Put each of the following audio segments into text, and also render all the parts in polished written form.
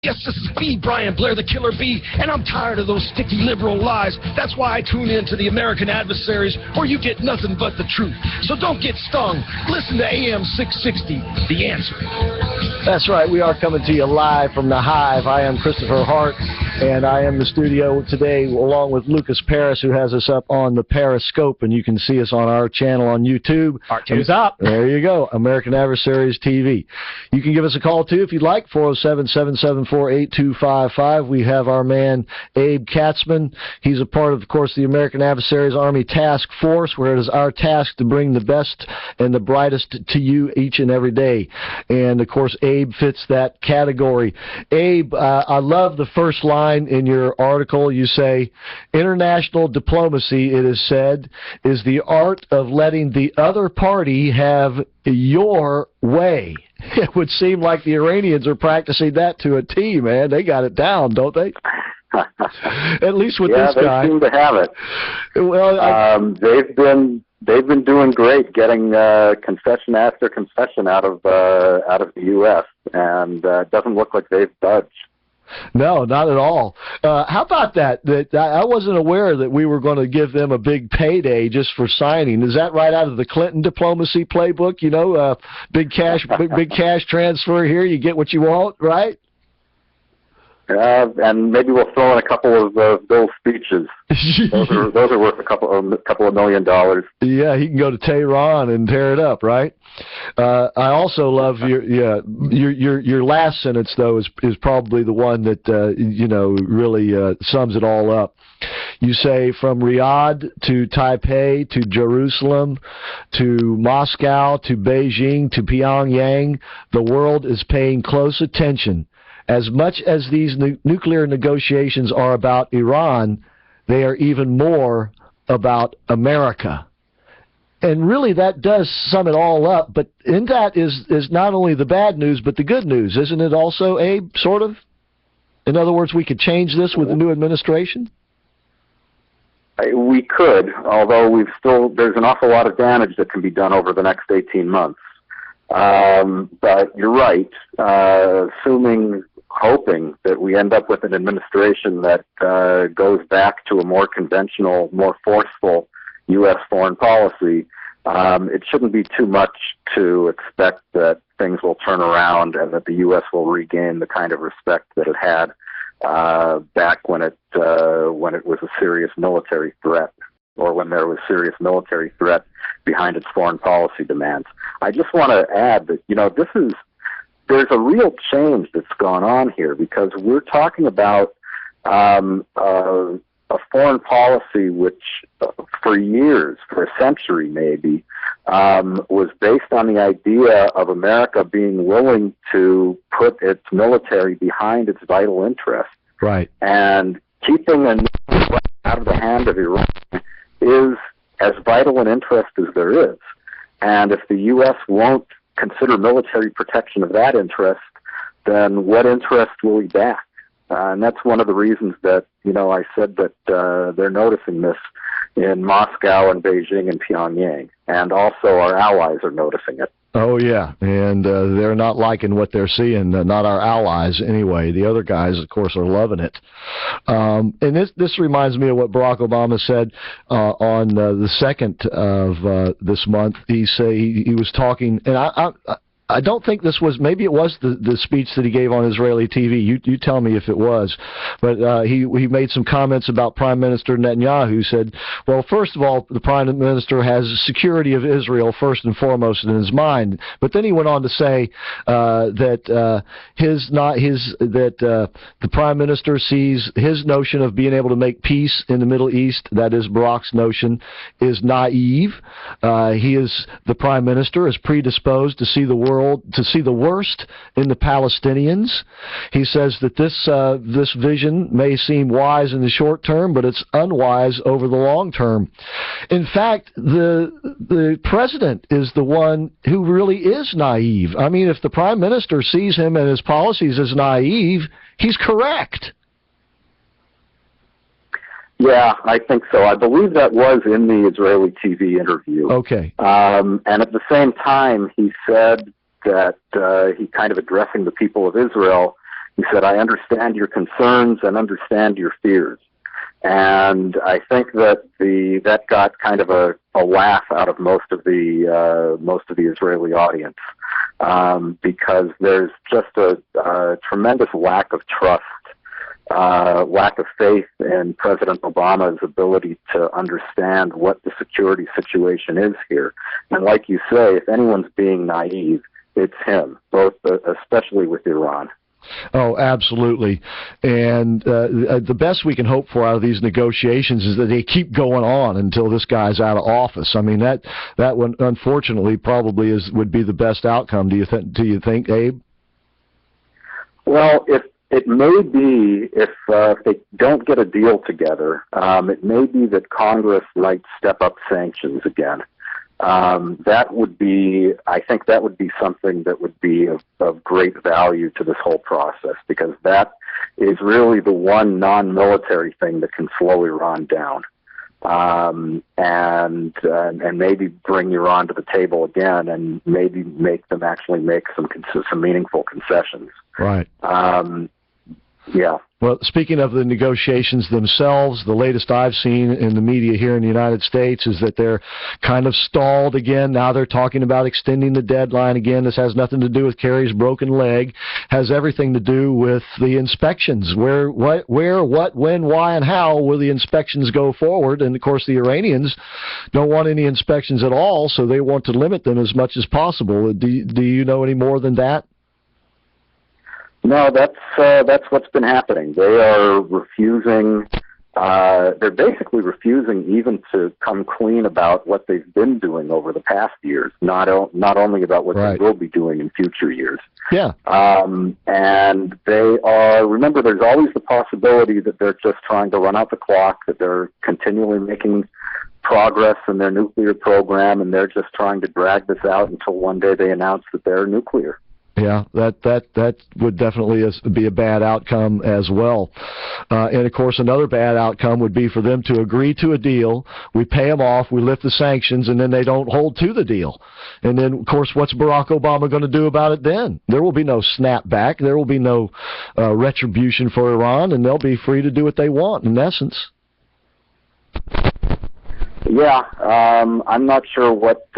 Yes, this is B. Brian Blair, the Killer Bee, and I'm tired of those sticky liberal lies. That's why I tune in to the American Adversaries, where you get nothing but the truth. So don't get stung. Listen to AM 660, The Answer. That's right. We are coming to you live from the Hive. I am Christopher Hart, and I am in the studio today along with Lucas Paris, who has us up on the Periscope, and you can see us on our channel on YouTube. Who's up? There you go, American Adversaries TV. You can give us a call, too, if you'd like, 407-774-8255. We have our man, Abe Katsmann. He's a part of course, the American Adversaries Army Task Force, where it is our task to bring the best and the brightest to you each and every day. And, of course, Abe fits that category. Abe, I love the first line in your article. You say, international diplomacy, it is said, is the art of letting the other party have your way. It would seem like the Iranians are practicing that to a T, man. They got it down, don't they? At least with this guy. Yeah, they seem to have it. Well, they've been doing great, getting concession after concession out of the U.S. and it doesn't look like they've budged. No, not at all. How about that? I wasn't aware that we were going to give them a big payday just for signing. Is that right out of the Clinton diplomacy playbook? You know, big cash transfer here. You get what you want, right? And maybe we'll throw in a couple of Bill's speeches. Those are worth a couple of $1 million. Yeah, he can go to Tehran and tear it up, right? I also love your last sentence though is probably the one that really sums it all up. You say from Riyadh to Taipei to Jerusalem to Moscow to Beijing to Pyongyang, the world is paying close attention. As much as these nuclear negotiations are about Iran, they are even more about America. And really that does sum it all up, but in that is not only the bad news, but the good news, isn't it also, Abe, sort of? In other words, we could change this with the new administration? We could, although there's an awful lot of damage that can be done over the next 18 months. But you're right, hoping that we end up with an administration that goes back to a more conventional, more forceful U.S. foreign policy. It shouldn't be too much to expect that things will turn around and that the U.S. will regain the kind of respect that it had back when it was a serious military threat, or when there was serious military threat behind its foreign policy demands. I just want to add that, there's a real change that's gone on here, because we're talking about a foreign policy which for years, for a century maybe, was based on the idea of America being willing to put its military behind its vital interests. Right. And keeping a nuclear out of the hand of Iran is as vital an interest as there is. And if the U.S. won't consider military protection of that interest, then what interest will we back? And that's one of the reasons that, I said that they're noticing this in Moscow and Beijing and Pyongyang. And also our allies are noticing it. Oh, yeah, and they're not liking what they're seeing, not our allies anyway. The other guys, of course, are loving it. And this reminds me of what Barack Obama said on the 2nd of this month. He was talking, and I don't think this was, maybe it was the speech that he gave on Israeli TV. You tell me if it was. But he made some comments about Prime Minister Netanyahu. Said, well, first of all, the Prime Minister has security of Israel first and foremost in his mind. But then he went on to say that the Prime Minister sees his notion of being able to make peace in the Middle East, that is Barack's notion, is naive. The Prime Minister is predisposed to see the worst in the Palestinians. He says that this vision may seem wise in the short term, but it's unwise over the long term. In fact, the president is the one who really is naive. I mean, if the Prime Minister sees him and his policies as naive, he's correct. Yeah, I think so. I believe that was in the Israeli TV interview. Okay. And at the same time, he said that he kind of addressing the people of Israel, He said, "I understand your concerns and understand your fears." And I think that that got kind of a laugh out of most of the Israeli audience, because there's just a tremendous lack of trust, lack of faith in President Obama's ability to understand what the security situation is here. And like you say, if anyone's being naive, it's him, especially with Iran. Oh, absolutely. And the best we can hope for out of these negotiations is that they keep going on until this guy's out of office. I mean, that one, unfortunately, probably would be the best outcome. Do you think, Abe? Well, it may be, if they don't get a deal together, it may be that Congress might step up sanctions again. That would be, I think that would be something that would be of great value to this whole process, because that is really the one non-military thing that can slow Iran down, and maybe bring Iran to the table again, and maybe make them actually make some meaningful concessions. Right. Yeah. Well, speaking of the negotiations themselves, the latest I've seen in the media here in the United States is that they're kind of stalled again. Now they're talking about extending the deadline again. This has nothing to do with Kerry's broken leg. Has everything to do with the inspections. Where, what, when, why, and how will the inspections go forward? And, of course, the Iranians don't want any inspections at all, so they want to limit them as much as possible. Do you know any more than that? No, that's what's been happening. They are refusing. They're basically refusing even to come clean about what they've been doing over the past years. Not only about what Right. they will be doing in future years. Yeah. And they are. Remember, there's always the possibility that they're just trying to run out the clock. That they're continually making progress in their nuclear program, and they're just trying to drag this out until one day they announce that they're nuclear. Yeah, that would definitely be a bad outcome as well. And, of course, another bad outcome would be for them to agree to a deal. We pay them off, we lift the sanctions, and then they don't hold to the deal. And then, of course, what's Barack Obama going to do about it then? There will be no snapback. There will be no retribution for Iran, and they'll be free to do what they want, in essence. Yeah, I'm not sure what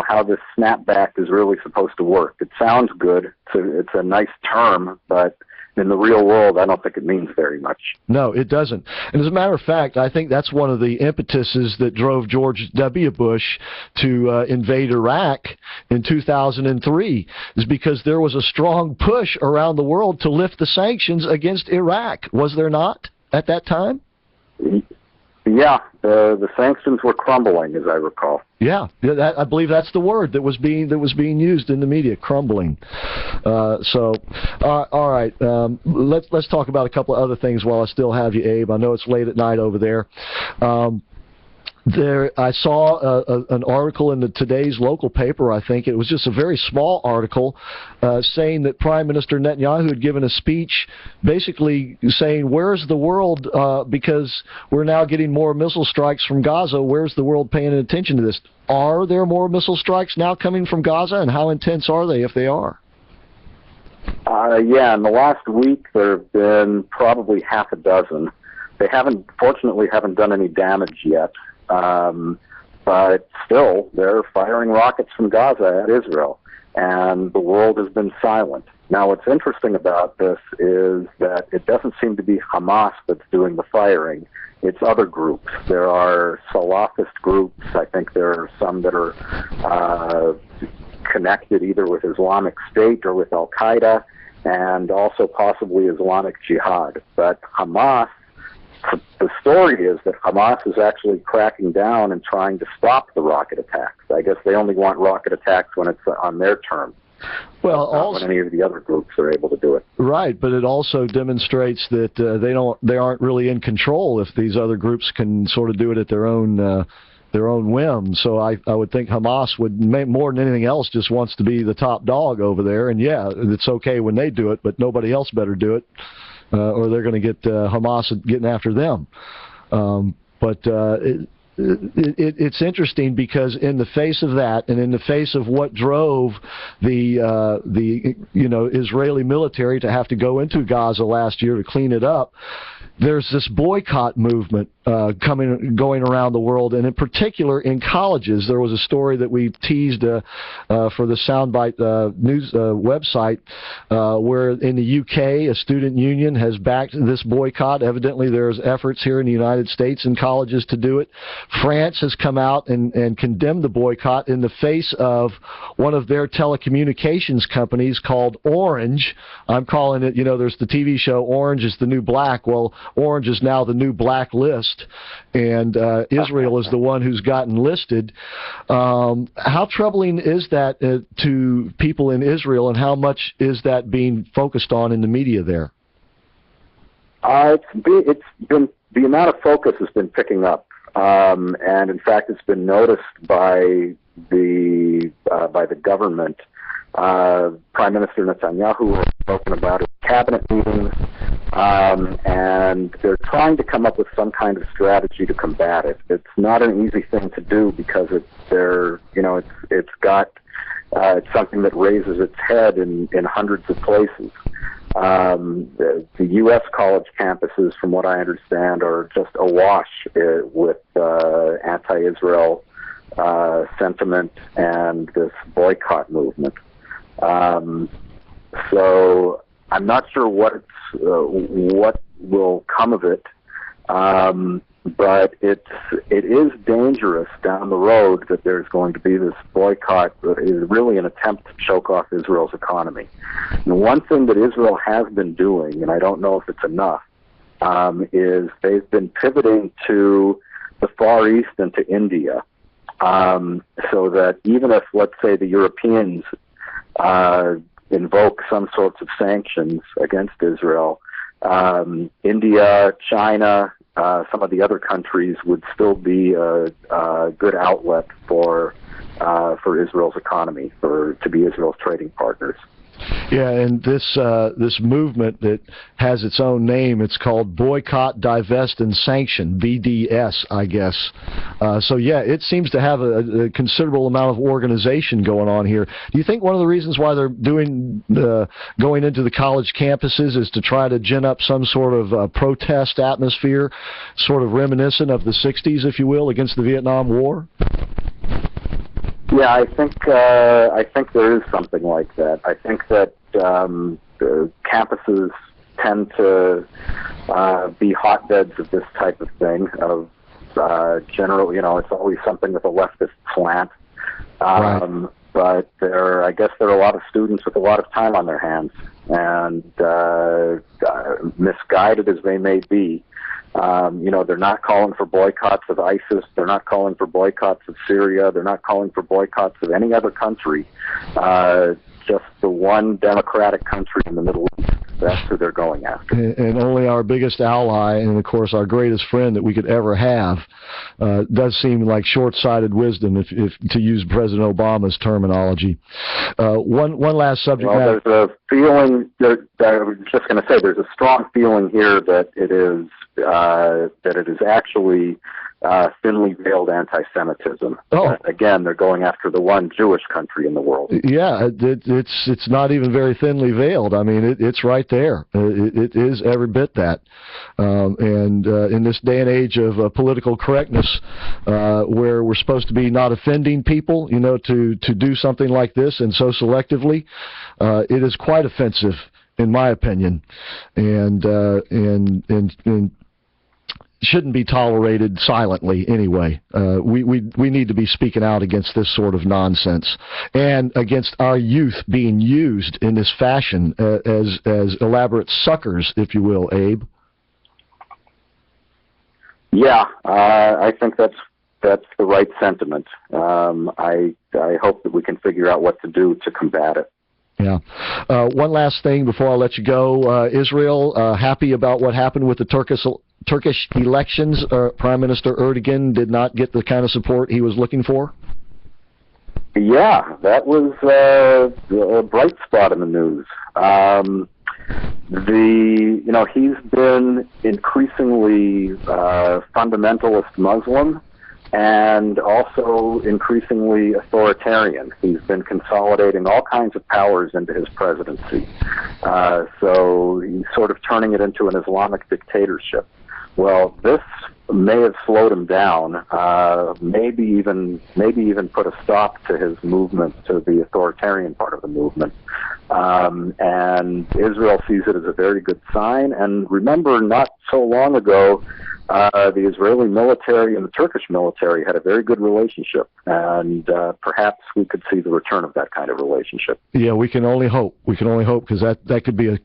how this snapback is really supposed to work. It sounds good. It's a nice term, but in the real world, I don't think it means very much. No, it doesn't. And as a matter of fact, I think that's one of the impetuses that drove George W. Bush to invade Iraq in 2003, is because there was a strong push around the world to lift the sanctions against Iraq. Was there not at that time? Yeah, the sanctions were crumbling, as I recall. Yeah, I believe that's the word that was being used in the media, crumbling. All right, let's talk about a couple of other things while I still have you, Abe. I know it's late at night over there. I saw an article in today's local paper, I think. It was just a very small article saying that Prime Minister Netanyahu had given a speech basically saying, where's the world, because we're now getting more missile strikes from Gaza, where's the world paying attention to this? Are there more missile strikes now coming from Gaza, and how intense are they if they are? Yeah, in the last week there have been probably half a dozen. They fortunately haven't done any damage yet. But still, they're firing rockets from Gaza at Israel, and the world has been silent. Now, what's interesting about this is that it doesn't seem to be Hamas that's doing the firing. It's other groups. There are Salafist groups. I think there are some that are connected either with Islamic State or with Al-Qaeda, and also possibly Islamic Jihad. But Hamas, the story is that Hamas is actually cracking down and trying to stop the rocket attacks. I guess they only want rocket attacks when it's on their terms. Well, not when any of the other groups are able to do it. Right, but it also demonstrates that they aren't really in control if these other groups can sort of do it at their own whim. So I would think Hamas would, more than anything else, just wants to be the top dog over there. And yeah, it's okay when they do it, but nobody else better do it. Or they're going to get Hamas getting after them. it's interesting because in the face of that, and in the face of what drove the Israeli military to have to go into Gaza last year to clean it up, there's this boycott movement going around the world, and in particular in colleges. There was a story that we teased for the Soundbite news website where in the UK a student union has backed this boycott. Evidently there's efforts here in the United States in colleges to do it. France has come out and condemned the boycott in the face of one of their telecommunications companies called Orange. I'm calling it, there's the TV show Orange is the New Black. Well, Orange is now the new blacklist, and Israel is the one who's gotten listed. How troubling is that to people in Israel, and how much is that being focused on in the media there? It's been the amount of focus has been picking up, and in fact, it's been noticed by the government. Prime Minister Netanyahu has spoken about it in cabinet meetings, and they're trying to come up with some kind of strategy to combat it. It's not an easy thing to do because it's something that raises its head in hundreds of places. The U.S. college campuses, from what I understand, are just awash with anti-Israel sentiment and this boycott movement. So I'm not sure what will come of it, but it is dangerous down the road that there's going to be this boycott that is really an attempt to choke off Israel's economy. And one thing that Israel has been doing, and I don't know if it's enough, is they've been pivoting to the Far East and to India, so that even if, let's say, the Europeans invoke some sorts of sanctions against Israel, India, China, some of the other countries would still be a good outlet for Israel's economy, to be Israel's trading partners. Yeah, and this movement that has its own name, it's called Boycott, Divest, and Sanction, BDS, I guess. So yeah, it seems to have a considerable amount of organization going on here. Do you think one of the reasons why they're going into the college campuses is to try to gin up some sort of protest atmosphere, sort of reminiscent of the 60s, if you will, against the Vietnam War? Yeah, I think there is something like that. I think that the campuses tend to be hotbeds of this type of thing. Of generally, it's always something with a leftist slant. Right. But I guess there are a lot of students with a lot of time on their hands, and misguided as they may be. They're not calling for boycotts of ISIS. They're not calling for boycotts of Syria. They're not calling for boycotts of any other country. Just the one democratic country in the Middle East. That's who they're going after. And only our biggest ally, and of course our greatest friend that we could ever have, does seem like short-sighted wisdom, if to use President Obama's terminology. One last subject matter. There's a feeling. I was just going to say, there's a strong feeling here that it is actually thinly veiled anti-Semitism. Oh. Again, they're going after the one Jewish country in the world. Yeah, it's not even very thinly veiled. I mean, it's right there. It is every bit that. And in this day and age of political correctness, where we're supposed to be not offending people, to do something like this and so selectively, it is quite offensive, in my opinion, and shouldn't be tolerated silently anyway. We need to be speaking out against this sort of nonsense, and against our youth being used in this fashion as elaborate suckers, if you will, Abe. Yeah, I think that's the right sentiment. I hope that we can figure out what to do to combat it. Yeah. One last thing before I let you go. Israel happy about what happened with the Turkish elections. Prime Minister Erdogan did not get the kind of support he was looking for? Yeah, that was a bright spot in the news. He's been increasingly fundamentalist Muslim, and also increasingly authoritarian. He's been consolidating all kinds of powers into his presidency. So he's sort of turning it into an Islamic dictatorship. Well, this may have slowed him down, maybe even put a stop to his movement, to the authoritarian part of the movement. And Israel sees it as a very good sign. And remember, not so long ago, the Israeli military and the Turkish military had a very good relationship, and perhaps we could see the return of that kind of relationship. Yeah, we can only hope. We can only hope, because that could be a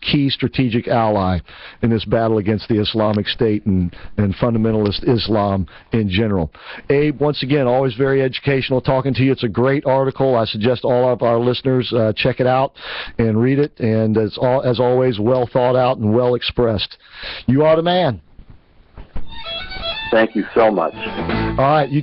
key strategic ally in this battle against the Islamic State and fundamentalist Islam in general. Abe, once again, always very educational talking to you. It's a great article. I suggest all of our listeners check it out and read it, and as always, well thought out and well expressed. You are the man. Thank you so much. All right. You